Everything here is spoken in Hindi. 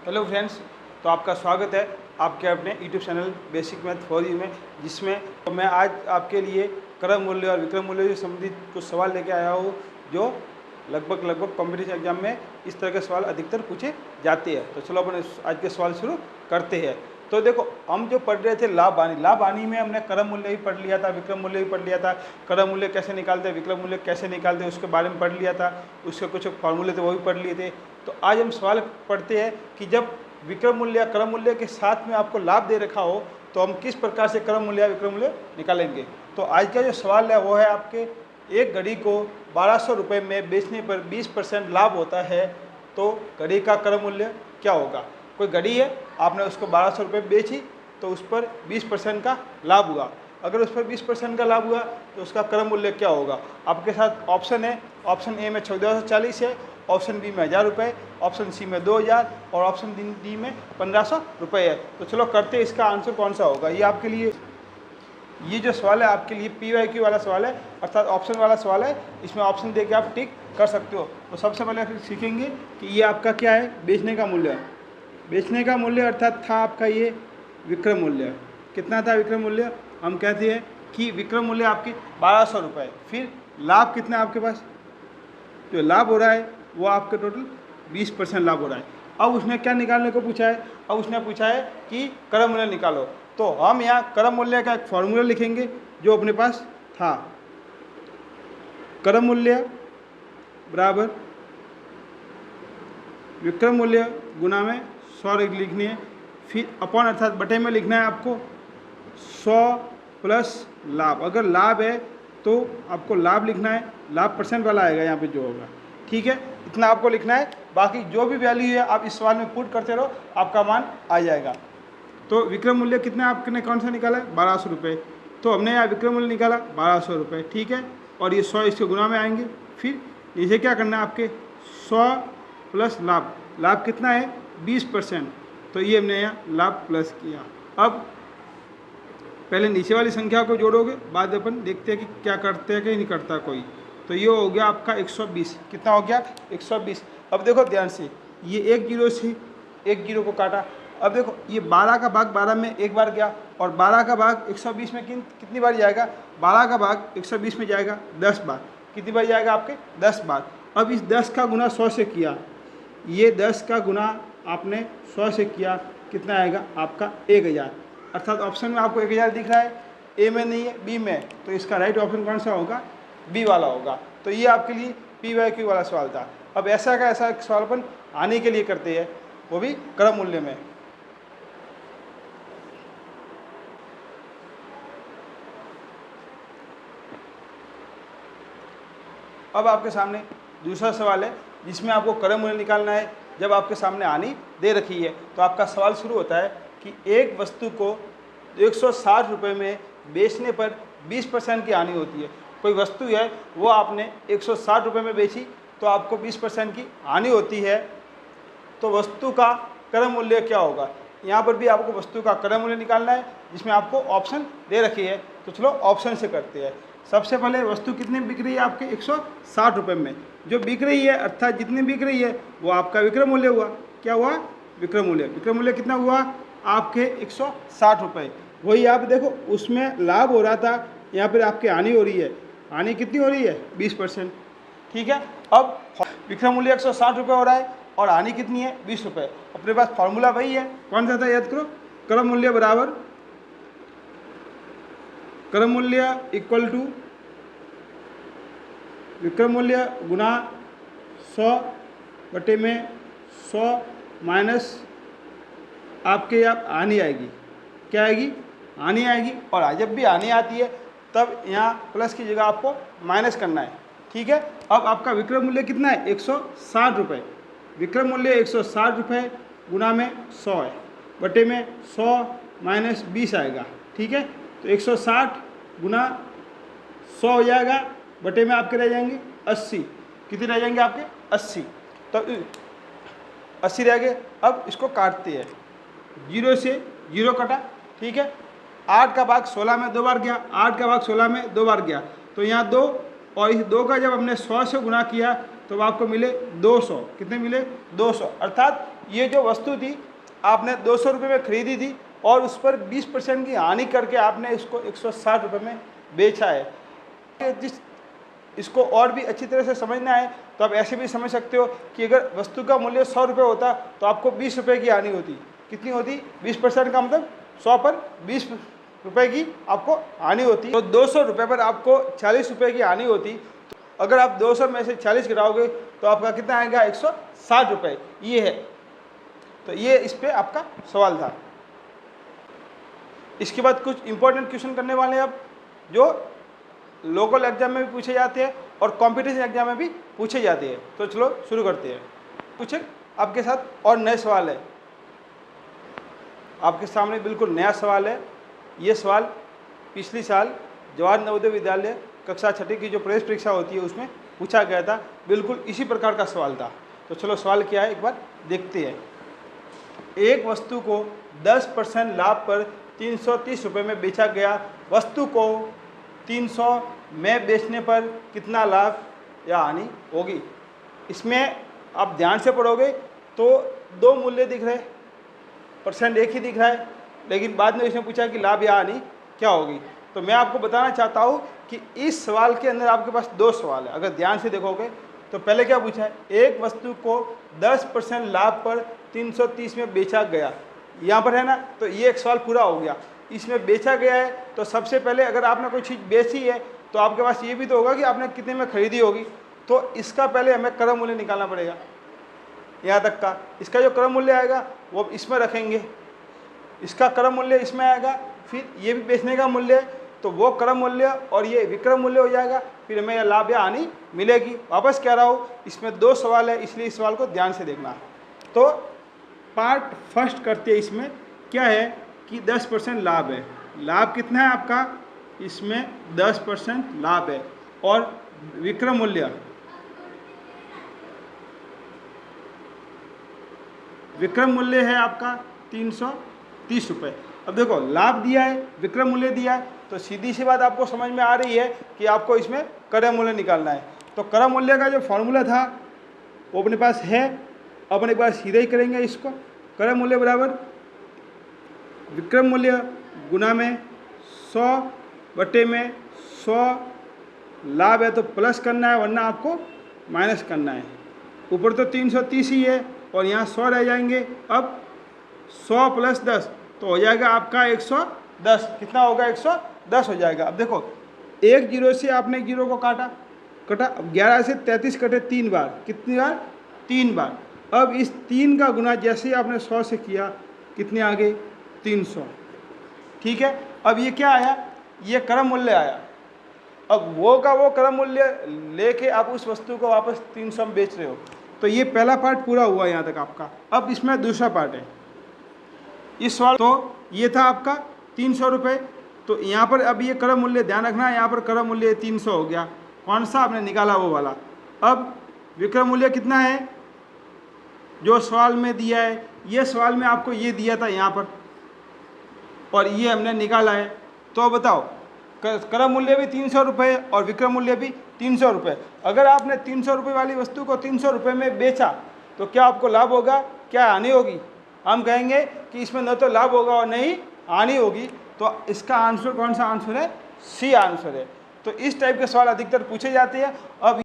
हेलो फ्रेंड्स, तो आपका स्वागत है आपके अपने YouTube channel basic math for you में, जिसमें तो मैं आज आपके लिए क्रम मूल्य और विक्रम मूल्य से संबंधित कुछ सवाल लेके आया हूँ जो लगभग कॉम्पिटिशन एग्जाम में इस तरह के सवाल अधिकतर पूछे जाते हैं। तो चलो अपन आज के सवाल शुरू करते हैं। तो देखो, हम जो पढ़ रहे थे लाभ हानि में हमने क्रम मूल्य भी पढ़ लिया था, विक्रम मूल्य भी पढ़ लिया था। क्रम मूल्य कैसे निकालते हैं, विक्रम मूल्य कैसे निकालते हैं, उसके बारे में पढ़ लिया था। उसके कुछ फॉर्मूले थे वो भी पढ़ लिए थे। तो आज हम सवाल पढ़ते हैं कि जब विक्रम मूल्य क्रम मूल्य के साथ में आपको लाभ दे रखा हो तो हम किस प्रकार से क्रम मूल्य विक्रम मूल्य निकालेंगे। तो आज का जो सवाल है वो है आपके, एक घड़ी को 1200 रुपये में बेचने पर 20% लाभ होता है, तो घड़ी का क्रम मूल्य क्या होगा। कोई घड़ी है, आपने उसको 1200 रुपये बेची तो उस पर 20% का लाभ हुआ। अगर उस पर 20% का लाभ हुआ तो उसका क्रम मूल्य क्या होगा। आपके साथ ऑप्शन है, ऑप्शन ए में 1440 है, ऑप्शन बी में 1000 रुपये, ऑप्शन सी में 2000 और ऑप्शन डी में 1500 रुपये है। तो चलो करते इसका आंसर कौन सा होगा। ये आपके लिए ये जो सवाल है आपके लिए PYQ वाला सवाल है, अर्थात ऑप्शन वाला सवाल है। इसमें ऑप्शन दे के आप टिक कर सकते हो। तो सबसे पहले फिर सीखेंगे कि ये आपका क्या है, बेचने का मूल्य। बेचने का मूल्य अर्थात था आपका ये विक्रम मूल्य। कितना था विक्रम मूल्य, हम कहते हैं कि विक्रम मूल्य आपकी 1200 रुपये। फिर लाभ कितना है आपके पास, जो लाभ हो रहा है वो आपके टोटल 20% लाभ हो रहा है। अब उसने क्या निकालने को पूछा है, अब उसने पूछा है कि क्रम मूल्य निकालो। तो हम यहाँ क्रम मूल्य का एक फॉर्मूला लिखेंगे जो अपने पास था। क्रम मूल्य बराबर विक्रम मूल्य गुना में 100 लिखनी है, फिर अपॉन अर्थात बटे में लिखना है आपको 100 प्लस लाभ। अगर लाभ है तो आपको लाभ लिखना है, लाभ परसेंट वाला आएगा यहाँ पे जो होगा, ठीक है। इतना आपको लिखना है, बाकी जो भी वैल्यू है आप इस सवाल में पुट करते रहो, आपका मान आ जाएगा। तो विक्रम मूल्य कितना आपने कौन सा निकाला है, 1200 रुपये। तो हमने यहाँ विक्रम मूल्य निकाला 1200 रुपये, ठीक है। और ये 100 इसके गुना में आएंगे। फिर इसे क्या करना है आपके 100 प्लस लाभ। लाभ कितना है 20%, तो ये हमने यहाँ लाभ प्लस किया। अब पहले नीचे वाली संख्या को जोड़ोगे, बाद अपन देखते हैं कि क्या करते हैं कि नहीं करता कोई। तो ये हो गया आपका 120। कितना हो गया 120। अब देखो ध्यान से, ये एक जीरो से एक जीरो को काटा। अब देखो ये 12 का भाग 12 में एक बार गया, और 12 का भाग 120 में कितनी बार जाएगा, 12 का भाग 120 में जाएगा 10 बार। कितनी बार जाएगा आपके 10 बार। अब इस 10 का गुना 100 से किया, ये 10 का गुना आपने 100 से किया, कितना आएगा आपका 1000। अर्थात ऑप्शन में आपको 1000 दिख रहा है, ए में नहीं है बी में, तो इसका राइट ऑप्शन कौन सा होगा, बी वाला होगा। तो ये आपके लिए PYQ वाला सवाल था। अब ऐसा का ऐसा सवाल अपन आने के लिए करते हैं, वो भी क्रम मूल्य में। अब आपके सामने दूसरा सवाल है जिसमें आपको क्रम मूल्य निकालना है। जब आपके सामने हानि दे रखी है तो आपका सवाल शुरू होता है कि एक वस्तु को 160 रुपये में बेचने पर 20% की हानि होती है। कोई वस्तु है वो आपने 160 रुपये में बेची तो आपको 20% की हानि होती है, तो वस्तु का क्रम मूल्य क्या होगा। यहाँ पर भी आपको वस्तु का क्रम मूल्य निकालना है, जिसमें आपको ऑप्शन दे रखी है। तो चलो ऑप्शन से करते हैं। सबसे पहले वस्तु कितने बिक रही है आपके 160 रुपये में। जो बिक रही है अर्थात जितनी बिक रही है वो आपका विक्रम मूल्य हुआ। क्या हुआ, विक्रम मूल्य। विक्रम मूल्य कितना हुआ आपके 160 रुपये। वही आप देखो उसमें लाभ हो रहा था, यहाँ पर आपकी हानि हो रही है। हानि कितनी हो रही है 20%, ठीक है। अब विक्रम मूल्य 160 रुपये हो रहा है और हानि कितनी है 20 रुपये। अपने पास फॉर्मूला वही है, कौन सा था याद करो, क्रम मूल्य बराबर क्रम मूल्य इक्वल टू विक्रम मूल्य गुना 100 बटे में 100 माइनस आपके यहाँ हानि आएगी। क्या आएगी, हानि आएगी। और जब भी हानि आती है तब यहाँ प्लस की जगह आपको माइनस करना है, ठीक है। अब आपका विक्रम मूल्य कितना है 160 रुपये। विक्रम मूल्य 160 रुपये गुना में 100 है, बटे में 100 माइनस 20 आएगा, ठीक है। तो 160 गुना 100 हो जाएगा, बटे में आपके रह जाएंगे 80। कितने रह जाएंगे आपके 80। तो 80 रह गए। अब इसको काटते हैं, 0 से 0 कटा, ठीक है। 8 का भाग 16 में 2 बार गया, 8 का भाग 16 में 2 बार गया, तो यहाँ 2, और इस 2 का जब हमने 100 से गुना किया तो आपको मिले 200। कितने मिले 200। अर्थात ये जो वस्तु थी आपने 200 रुपये में खरीदी थी और उस पर 20% की हानि करके आपने इसको 160 रुपये में बेचा है। इसको और भी अच्छी तरह से समझना है तो आप ऐसे भी समझ सकते हो कि अगर वस्तु का मूल्य 100 रुपये होता तो आपको 20 रुपये की हानि होती। कितनी होती? 20% का मतलब 100 पर 20 रुपये की आपको हानि होती। तो 200 रुपये पर आपको 40 रुपये की हानि होती। तो अगर आप 200 में से 40 गिराओगे तो आपका कितना आएगा? 160 रुपये। ये है, तो ये इस पर आपका सवाल था। इसके बाद कुछ इंपॉर्टेंट क्वेश्चन करने वाले हैं अब, जो लोकल एग्जाम में भी पूछे जाते हैं और कंपटीशन एग्जाम में भी पूछे जाते हैं। तो चलो शुरू करते हैं। कुछ आपके साथ और नए सवाल है, आपके सामने बिल्कुल नया सवाल है। ये सवाल पिछली साल जवाहर नवोदय विद्यालय कक्षा 6 की जो प्रवेश परीक्षा होती है उसमें पूछा गया था। बिल्कुल इसी प्रकार का सवाल था। तो चलो सवाल क्या है एक बार देखते हैं। एक वस्तु को 10% लाभ पर 330 रुपये में बेचा गया। वस्तु को 300 में बेचने पर कितना लाभ या हानि होगी? इसमें आप ध्यान से पढ़ोगे तो दो मूल्य दिख रहे, परसेंट एक ही दिख रहा है, लेकिन बाद में इसमें पूछा कि लाभ या हानि क्या होगी। तो मैं आपको बताना चाहता हूँ कि इस सवाल के अंदर आपके पास दो सवाल है। अगर ध्यान से देखोगे तो पहले क्या पूछा है? एक वस्तु को 10% लाभ पर 330 में बेचा गया, यहाँ पर है ना। तो ये एक सवाल पूरा हो गया। इसमें बेचा गया है तो सबसे पहले अगर आपने कोई चीज़ बेची है तो आपके पास ये भी तो होगा कि आपने कितने में खरीदी होगी। तो इसका पहले हमें क्रम मूल्य निकालना पड़ेगा, यहाँ तक का। इसका जो क्रम मूल्य आएगा वो इसमें रखेंगे, इसका क्रम मूल्य इसमें आएगा, फिर ये भी बेचने का मूल्य है तो वो क्रम मूल्य और ये विक्रम मूल्य हो जाएगा। फिर हमें यह लाभ या हानि मिलेगी। वापस कह रहा हूँ, इसमें दो सवाल है, इसलिए इस सवाल को ध्यान से देखना। तो पार्ट फर्स्ट करते हैं। इसमें क्या है कि 10% लाभ है। लाभ कितना है आपका? इसमें 10% लाभ है और विक्रम मूल्य, विक्रम मूल्य है आपका 330 रुपये। अब देखो लाभ दिया है, विक्रम मूल्य दिया है, तो सीधी सी बात आपको समझ में आ रही है कि आपको इसमें क्रय मूल्य निकालना है। तो क्रय मूल्य का जो फॉर्मूला था वो अपने पास है। अपन एक बार सीधे ही करेंगे इसको। क्रय मूल्य बराबर विक्रम मूल्य गुना में 100/100। लाभ है तो प्लस करना है, वरना आपको माइनस करना है। ऊपर तो 330 ही है और यहाँ 100 रह जाएंगे। अब 100 + 10 तो हो जाएगा आपका 110। कितना होगा? 110 हो जाएगा। अब देखो, एक जीरो से आपने जीरो को कटा, 11 से 33 कटे 3 बार। कितनी बार? 3 बार। अब इस 3 का गुना जैसे ही आपने 100 से किया, कितने आ गए? 300। ठीक है। अब ये क्या आया? ये क्रम मूल्य आया। अब वो का वो क्रम मूल्य लेके आप उस वस्तु को वापस 300 में बेच रहे हो। तो ये पहला पार्ट पूरा हुआ यहाँ तक आपका। अब इसमें दूसरा पार्ट है इस सवाल। तो ये था आपका 300 रुपये। तो यहाँ पर अब ये क्रम मूल्य ध्यान रखना, यहाँ पर क्रम मूल्य 300 हो गया। कौन सा आपने निकाला? वो वाला। अब विक्रम मूल्य कितना है जो सवाल में दिया है? ये सवाल में आपको ये दिया था यहाँ पर, और ये हमने निकाला है। तो बताओ, क्रम मूल्य भी 300 रुपये और विक्रम मूल्य भी 300 रुपये। अगर आपने 300 रुपये वाली वस्तु को 300 रुपये में बेचा तो क्या आपको लाभ होगा, क्या हानि होगी? हम कहेंगे कि इसमें न तो लाभ होगा और न ही हानि होगी। तो इसका आंसर कौन सा आंसर है? सी आंसर है। तो इस टाइप के सवाल अधिकतर पूछे जाते हैं। अब